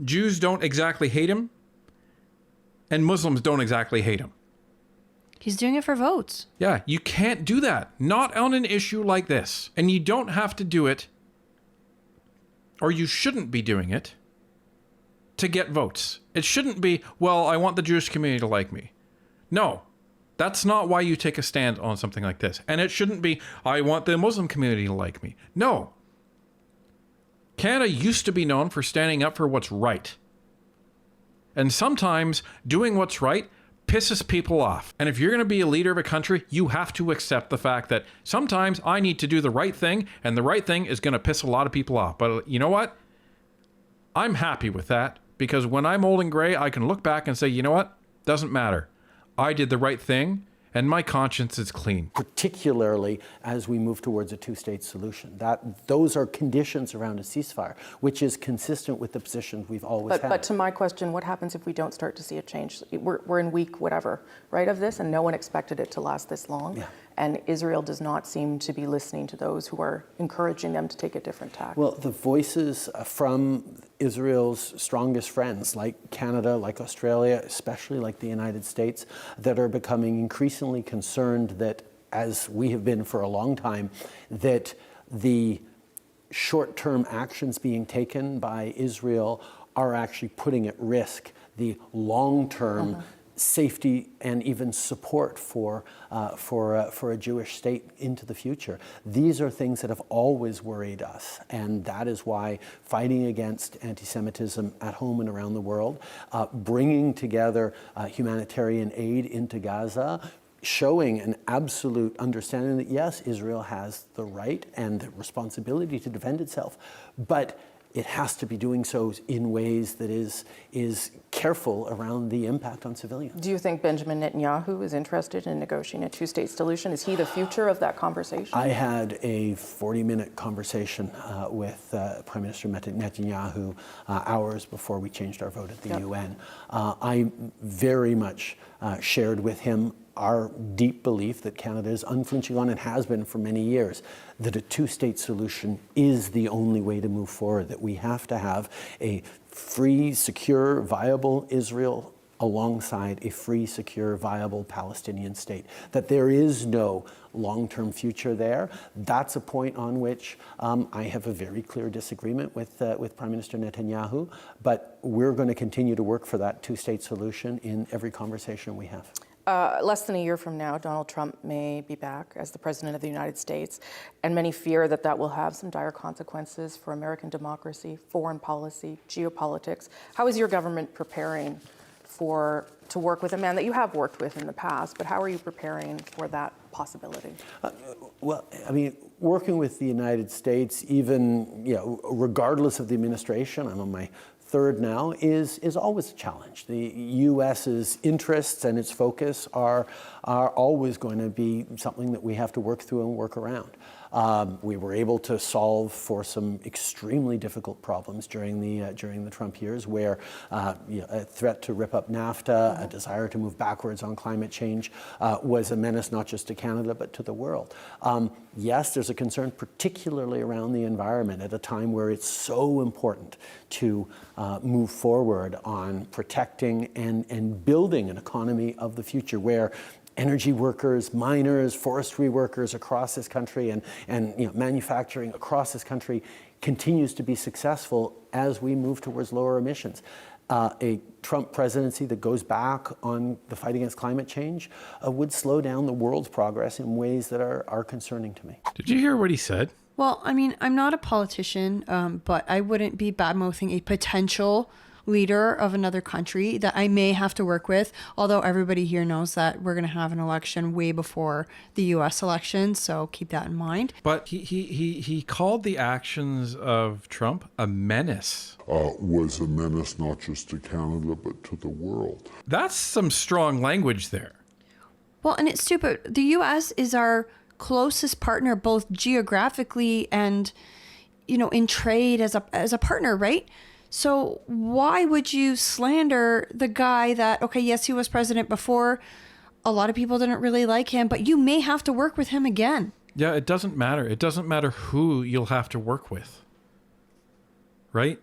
Jews don't exactly hate him and Muslims don't exactly hate him.
He's doing it for votes.
Yeah, you can't do that. Not on an issue like this. And you don't have to do it, or you shouldn't be doing it, to get votes. It shouldn't be, well, I want the Jewish community to like me. No. That's not why you take a stand on something like this. And it shouldn't be, I want the Muslim community to like me. No. Canada used to be known for standing up for what's right. And sometimes doing what's right pisses people off. And if you're going to be a leader of a country, you have to accept the fact that sometimes I need to do the right thing, and the right thing is going to piss a lot of people off. But you know what? I'm happy with that, because when I'm old and gray, I can look back and say, you know what? Doesn't matter. I did the right thing, and my conscience is clean.
Particularly as we move towards a two-state solution. Those are conditions around a ceasefire, which is consistent with the position we've always had.
But to my question, what happens if we don't start to see a change? We're in week whatever, right, of this, and no one expected it to last this long.
Yeah.
and Israel does not seem to be listening to those who are encouraging them to take a different tack.
Well, the voices from Israel's strongest friends, like Canada, like Australia, especially like the United States, that are becoming increasingly concerned that, as we have been for a long time, that the short-term actions being taken by Israel are actually putting at risk the long-term safety and even support for a Jewish state into the future. These are things that have always worried us, and that is why fighting against anti-Semitism at home and around the world, bringing together humanitarian aid into Gaza, showing an absolute understanding that yes, Israel has the right and the responsibility to defend itself, but it has to be doing so in ways that is careful around the impact on civilians.
Do you think Benjamin Netanyahu is interested in negotiating a two-state solution? Is he the future of that conversation?
I had a 40-minute conversation with Prime Minister Netanyahu hours before we changed our vote at the UN. I very much shared with him our deep belief that Canada is unflinching on and has been for many years, that a two-state solution is the only way to move forward, that we have to have a free, secure, viable Israel alongside a free, secure, viable Palestinian state, that there is no long-term future there. That's a point on which I have a very clear disagreement with Prime Minister Netanyahu, but we're going to continue to work for that two-state solution in every conversation we have.
Less than a year from now, Donald Trump may be back as the President of the United States, and many fear that that will have some dire consequences for American democracy, foreign policy, geopolitics. How is your government preparing to work with a man that you have worked with in the past, but how are you preparing for that possibility?
Well, I mean, working with the United States, even regardless of the administration, I'm on my third now, is always a challenge. The U.S.'s interests and its focus are always going to be something that we have to work through and work around. We were able to solve for some extremely difficult problems during the Trump years, where a threat to rip up NAFTA, a desire to move backwards on climate change, was a menace not just to Canada but to the world. Yes, there's a concern, particularly around the environment, at a time where it's so important to move forward on protecting and building an economy of the future, where energy workers, miners, forestry workers across this country and manufacturing across this country continues to be successful as we move towards lower emissions. A Trump presidency that goes back on the fight against climate change would slow down the world's progress in ways that are concerning to me.
Did you hear what he said?
Well, I mean, I'm not a politician, but I wouldn't be bad-mouthing a potential leader of another country that I may have to work with, although everybody here knows that we're going to have an election way before the U.S. election, so keep that in mind.
But he called the actions of Trump a menace.
Was a menace not just to Canada, but to the world.
That's some strong language there.
Well, and it's stupid. The U.S. is our closest partner, both geographically and, in trade as a partner, right? So why would you slander the guy that, okay, yes, he was president before, a lot of people didn't really like him, but you may have to work with him again.
Yeah, it doesn't matter. It doesn't matter who you'll have to work with. Right?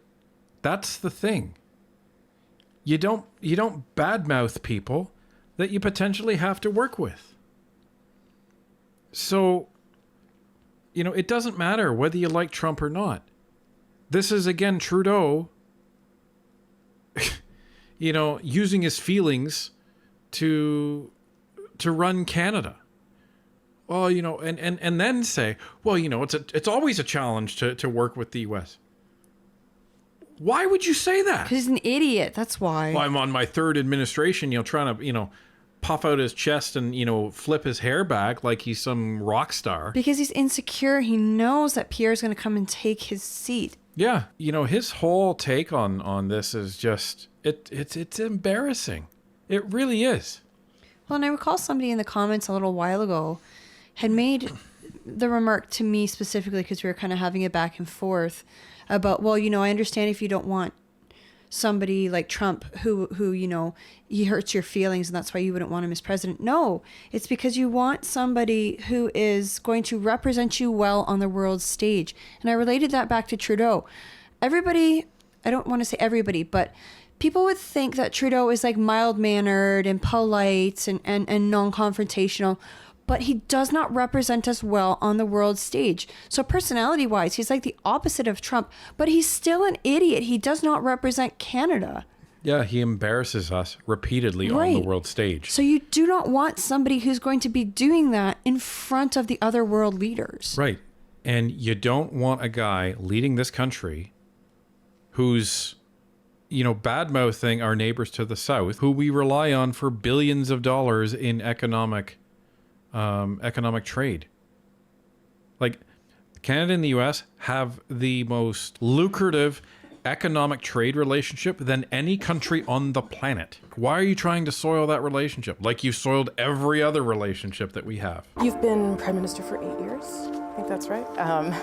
That's the thing. You don't badmouth people that you potentially have to work with. So, it doesn't matter whether you like Trump or not. This is, again, Trudeau, using his feelings to run Canada. Well, and then say, well, it's always a challenge to work with the U.S. Why would you say that?
Because he's an idiot. That's why.
Well, I'm on my third administration, trying to, puff out his chest and, flip his hair back like he's some rock star.
Because he's insecure. He knows that Pierre's going to come and take his seat.
Yeah. His whole take on this is just, it's embarrassing. It really is.
Well, and I recall somebody in the comments a little while ago had made the remark to me specifically, because we were kind of having it back and forth about, well, I understand if you don't want somebody like Trump who, you know, he hurts your feelings and that's why you wouldn't want him as president. No, it's because you want somebody who is going to represent you well on the world stage. And I related that back to Trudeau. Everybody, I don't want to say everybody, but people would think that Trudeau is like mild-mannered and polite and non-confrontational, but he does not represent us well on the world stage. So personality-wise, he's like the opposite of Trump, but he's still an idiot. He does not represent Canada.
Yeah, he embarrasses us repeatedly on the world stage.
So you do not want somebody who's going to be doing that in front of the other world leaders.
Right. And you don't want a guy leading this country who's, you know, bad-mouthing our neighbors to the south, who we rely on for billions of dollars in economic trade. Like, Canada and the US have the most lucrative economic trade relationship than any country on the planet. Why are you trying to soil that relationship like you soiled every other relationship that we have?
You've been Prime Minister for 8 years. I think that's right.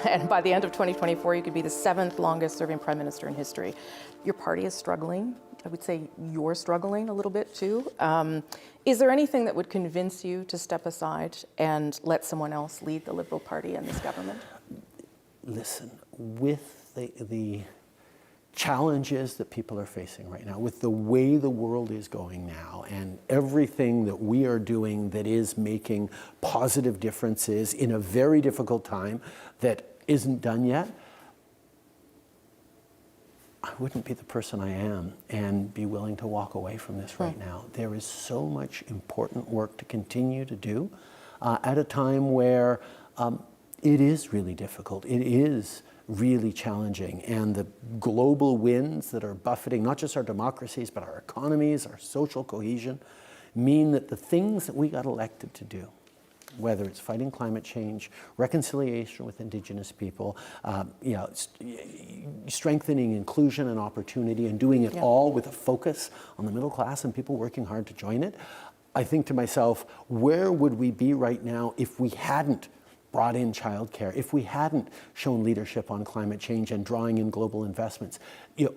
And by the end of 2024, you could be the 7th longest serving Prime Minister in history. Your party is struggling. I would say you're struggling a little bit too. Is there anything that would convince you to step aside and let someone else lead the Liberal Party and this government?
Listen, with the challenges that people are facing right now, with the way the world is going now, and everything that we are doing that is making positive differences in a very difficult time that isn't done yet, I wouldn't be the person I am and be willing to walk away from this right now. There is so much important work to continue to do at a time where it is really difficult. It is really challenging. And the global winds that are buffeting not just our democracies, but our economies, our social cohesion, mean that the things that we got elected to do, whether it's fighting climate change, reconciliation with Indigenous people, strengthening inclusion and opportunity, and doing it all with a focus on the middle class and people working hard to join it. I think to myself, where would we be right now if we hadn't brought in childcare, if we hadn't shown leadership on climate change and drawing in global investments?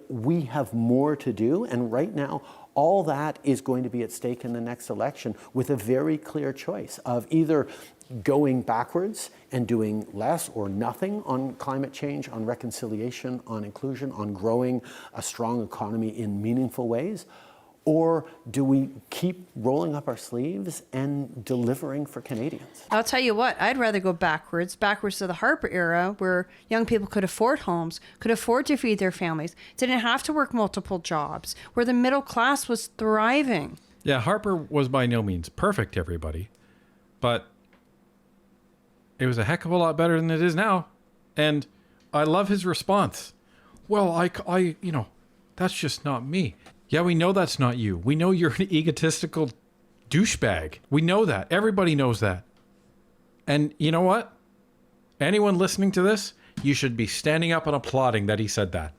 We have more to do, and right now, all that is going to be at stake in the next election with a very clear choice of either going backwards and doing less or nothing on climate change, on reconciliation, on inclusion, on growing a strong economy in meaningful ways, or do we keep rolling up our sleeves and delivering for Canadians?
I'll tell you what, I'd rather go backwards to the Harper era, where young people could afford homes, could afford to feed their families, didn't have to work multiple jobs, where the middle class was thriving.
Yeah, Harper was by no means perfect, everybody, but it was a heck of a lot better than it is now. And I love his response. Well, I that's just not me. Yeah, we know that's not you. We know you're an egotistical douchebag. We know that. Everybody knows that. And you know what? Anyone listening to this, you should be standing up and applauding that he said that.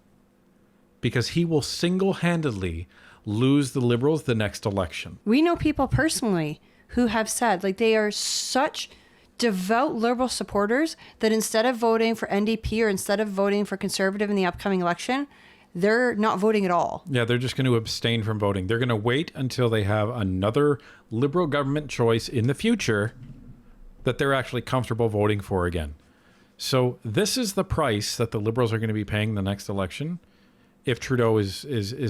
Because he will single-handedly lose the Liberals the next election.
We know people personally who have said, like, they are such devout Liberal supporters that instead of voting for NDP or instead of voting for Conservative in the upcoming election, they're not voting at all.
Yeah, they're just going to abstain from voting. They're going to wait until they have another Liberal government choice in the future that they're actually comfortable voting for again. So this is the price that the Liberals are going to be paying the next election if Trudeau is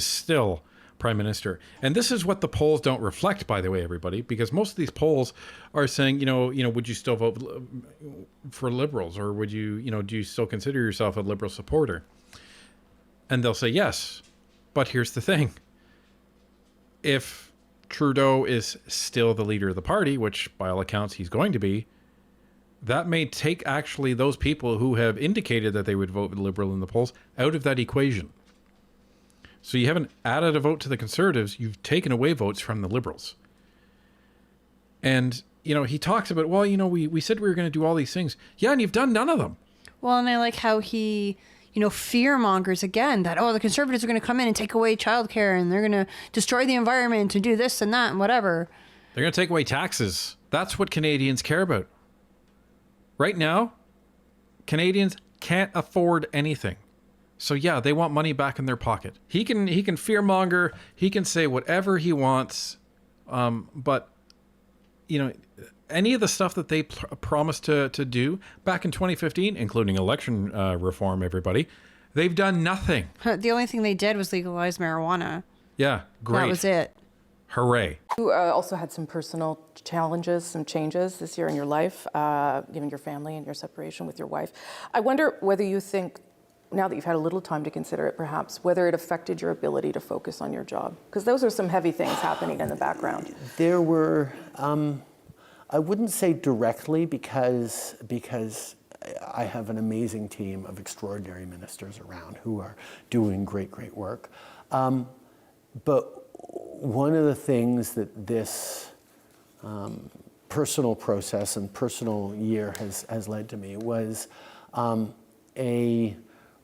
still Prime Minister. And this is what the polls don't reflect, by the way, everybody, because most of these polls are saying, would you still vote for Liberals, or would you, do you still consider yourself a Liberal supporter? And they'll say yes. But here's the thing. If Trudeau is still the leader of the party, which by all accounts he's going to be, that may take actually those people who have indicated that they would vote Liberal in the polls out of that equation. So you haven't added a vote to the Conservatives, you've taken away votes from the Liberals. And, he talks about, well, we said we were going to do all these things. Yeah, and you've done none of them.
Well, and I like how he fear mongers again that, the Conservatives are going to come in and take away childcare and they're going to destroy the environment and do this and that and whatever.
They're going to take away taxes. That's what Canadians care about. Right now, Canadians can't afford anything. So yeah, they want money back in their pocket. He can fearmonger. He can say whatever he wants. But you know, any of the stuff that they promised to do back in 2015, including election reform, everybody, they've done nothing.
The only thing they did was legalize marijuana.
Yeah, great.
That was it.
Hooray.
You also had some personal challenges, some changes this year in your life, given your family and your separation with your wife. I wonder whether you think, now that you've had a little time to consider it perhaps, whether it affected your ability to focus on your job? Because those are some heavy things happening in the background.
There were, I wouldn't say directly because I have an amazing team of extraordinary ministers around who are doing great work. But one of the things that this personal process and personal year has led to me was a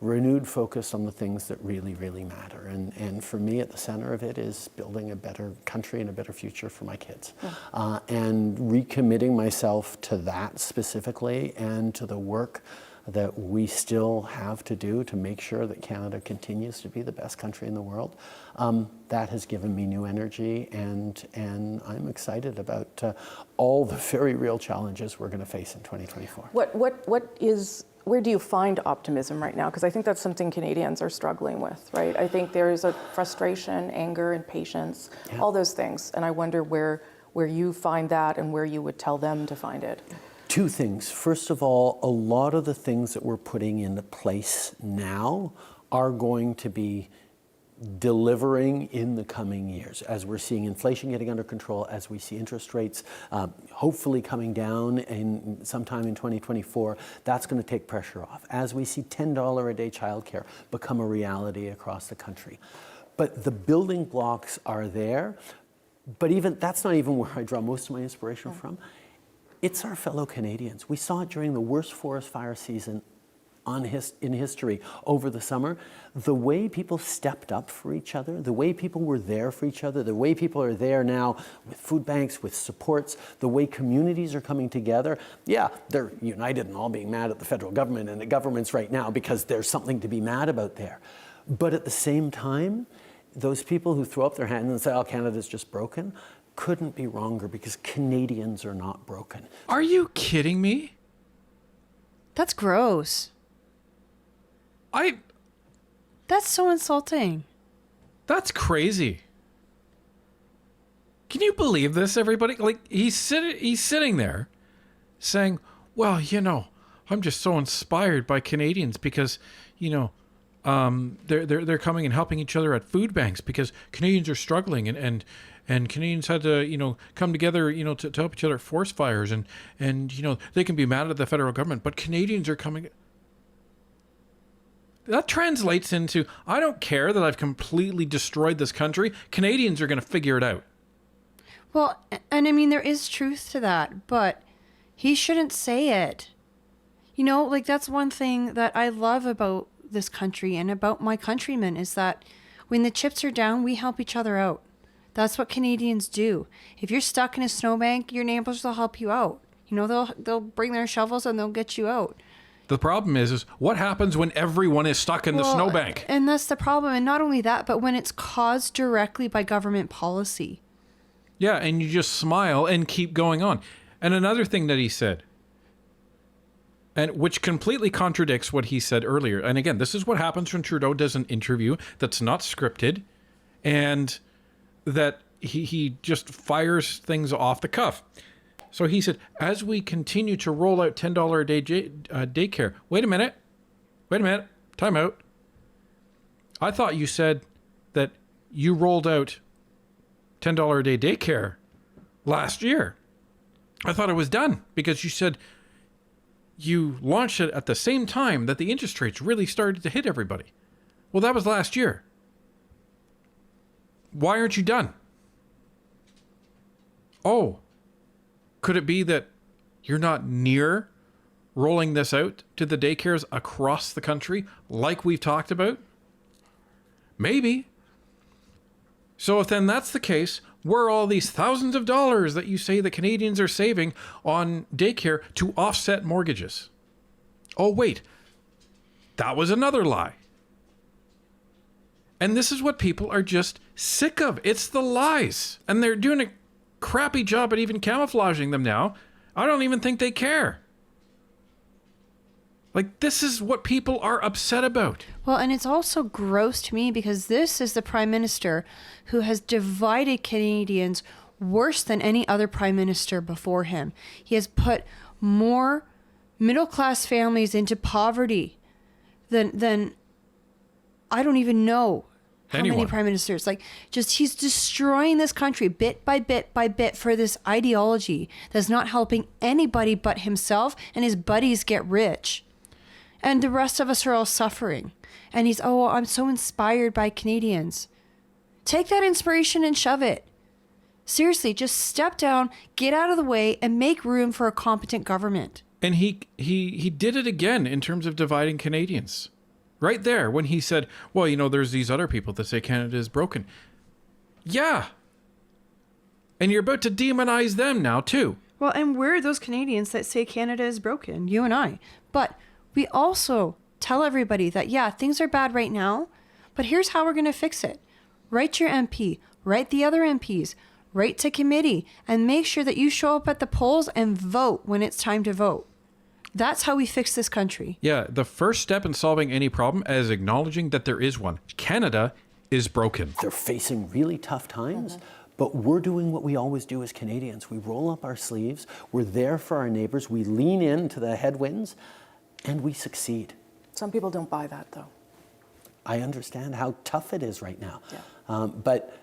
renewed focus on the things that really matter. And for me, at the center of it is building a better country and a better future for my kids. Yeah. And recommitting myself to that specifically and to the work that we still have to do to make sure that Canada continues to be the best country in the world. That has given me new energy, and I'm excited about all the very real challenges we're going to face in 2024.
Where do you find optimism right now? Because I think that's something Canadians are struggling with, right? I think there's a frustration, anger, impatience, all those things. And I wonder where you find that and where you would tell them to find it.
Two things. First of all, a lot of the things that we're putting into place now are going to be delivering in the coming years, as we're seeing inflation getting under control, as we see interest rates hopefully coming down sometime in 2024. That's going to take pressure off. As we see $10 a day childcare become a reality across the country. But the building blocks are there. But that's not even where I draw most of my inspiration from. It's our fellow Canadians. We saw it during the worst forest fire season in history over the summer. The way people stepped up for each other, the way people were there for each other, the way people are there now with food banks, with supports, the way communities are coming together. Yeah, they're united in all being mad at the federal government and the governments right now because there's something to be mad about there. But at the same time, those people who throw up their hands and say, oh, Canada's just broken, couldn't be wronger, because Canadians are not broken.
Are you kidding me?
That's gross. That's so insulting.
That's crazy. Can you believe this, everybody? Like, he's sitting there saying, well, I'm just so inspired by Canadians because, they're coming and helping each other at food banks because Canadians are struggling and Canadians had to, come together, to help each other at forest fires and they can be mad at the federal government, but Canadians are coming. That translates into, I don't care that I've completely destroyed this country. Canadians are going to figure it out.
Well, and I mean, there is truth to that, but he shouldn't say it. That's one thing that I love about this country and about my countrymen is that when the chips are down, we help each other out. That's what Canadians do. If you're stuck in a snowbank, your neighbors will help you out. They'll bring their shovels and they'll get you out.
The problem is what happens when everyone is stuck in the snowbank?
And that's the problem. And not only that, but when it's caused directly by government policy.
Yeah, and you just smile and keep going on. And another thing that he said, and which completely contradicts what he said earlier. And again, this is what happens when Trudeau does an interview that's not scripted and that he just fires things off the cuff. So he said, as we continue to roll out $10 a day daycare. Wait a minute. Time out. I thought you said that you rolled out $10 a day daycare last year. I thought it was done because you said you launched it at the same time that the interest rates really started to hit everybody. Well, that was last year. Why aren't you done? Oh, could it be that you're not near rolling this out to the daycares across the country like we've talked about? Maybe. So if then that's the case, where are all these thousands of dollars that you say the Canadians are saving on daycare to offset mortgages? Oh, wait. That was another lie. And this is what people are just sick of. It's the lies. And they're doing a crappy job at even camouflaging them now. I don't even think they care. Like, this is what people are upset about.
Well, and it's also gross to me because this is the prime minister who has divided Canadians worse than any other prime minister before him. He has put more middle-class families into poverty than I don't even know how many prime ministers. Like, just he's destroying this country bit by bit by bit for this ideology that's not helping anybody but himself and his buddies get rich. And the rest of us are all suffering. And he's, oh, I'm so inspired by Canadians. Take that inspiration and shove it. Seriously, just step down, get out of the way, and make room for a competent government.
And he did it again in terms of dividing Canadians. Right there, when he said, well, you know, there's these other people that say Canada is broken. Yeah. And you're about to demonize them now, too.
Well, and we're those Canadians that say Canada is broken, you and I. But we also tell everybody that, yeah, things are bad right now, but here's how we're going to fix it. Write your MP, write the other MPs, write to committee, and make sure that you show up at the polls and vote when it's time to vote. That's how we fix this country.
Yeah, the first step in solving any problem is acknowledging that there is one. Canada is broken.
They're facing really tough times. But we're doing what we always do as Canadians. We roll up our sleeves. We're there for our neighbors. We lean into the headwinds. And we succeed.
Some people don't buy that, though.
I understand how tough it is right now.
Yeah.
But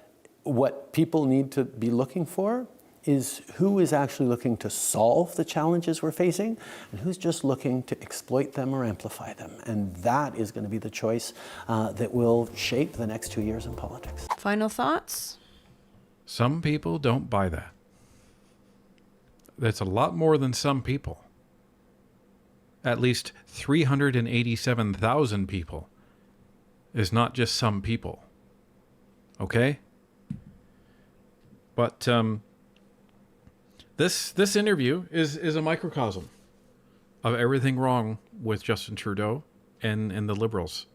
what people need to be looking for is who is actually looking to solve the challenges we're facing and who's just looking to exploit them or amplify them. And that is going to be the choice that will shape the next 2 years in politics.
Final thoughts?
Some people don't buy that. That's a lot more than some people. At least 387,000 people is not just some people. Okay? But this interview is a microcosm of everything wrong with Justin Trudeau and the Liberals.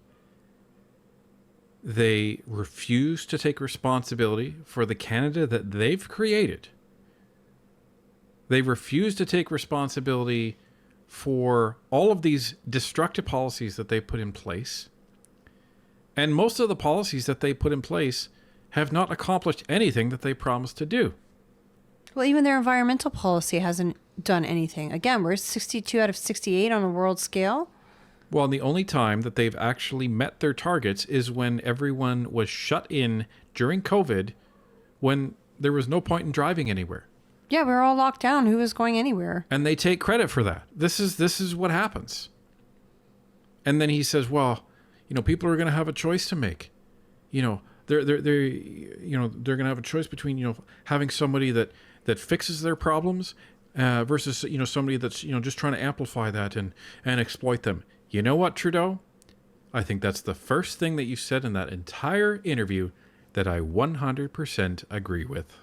They refuse to take responsibility for the Canada that they've created. They refuse to take responsibility for all of these destructive policies that they put in place. And most of the policies that they put in place have not accomplished anything that they promised to do.
Well, even their environmental policy hasn't done anything. Again, we're 62 out of 68 on a world scale.
Well, and the only time that they've actually met their targets is when everyone was shut in during COVID, when there was no point in driving anywhere.
Yeah, we were all locked down. Who was going anywhere?
And they take credit for that. This is what happens. And then he says, well, you know, people are going to have a choice to make. You know, they're going to have a choice between, you know, having somebody that fixes their problems versus, you know, somebody that's, you know, just trying to amplify that and exploit them. You know what, Trudeau? I think that's the first thing that you said in that entire interview that I 100% agree with.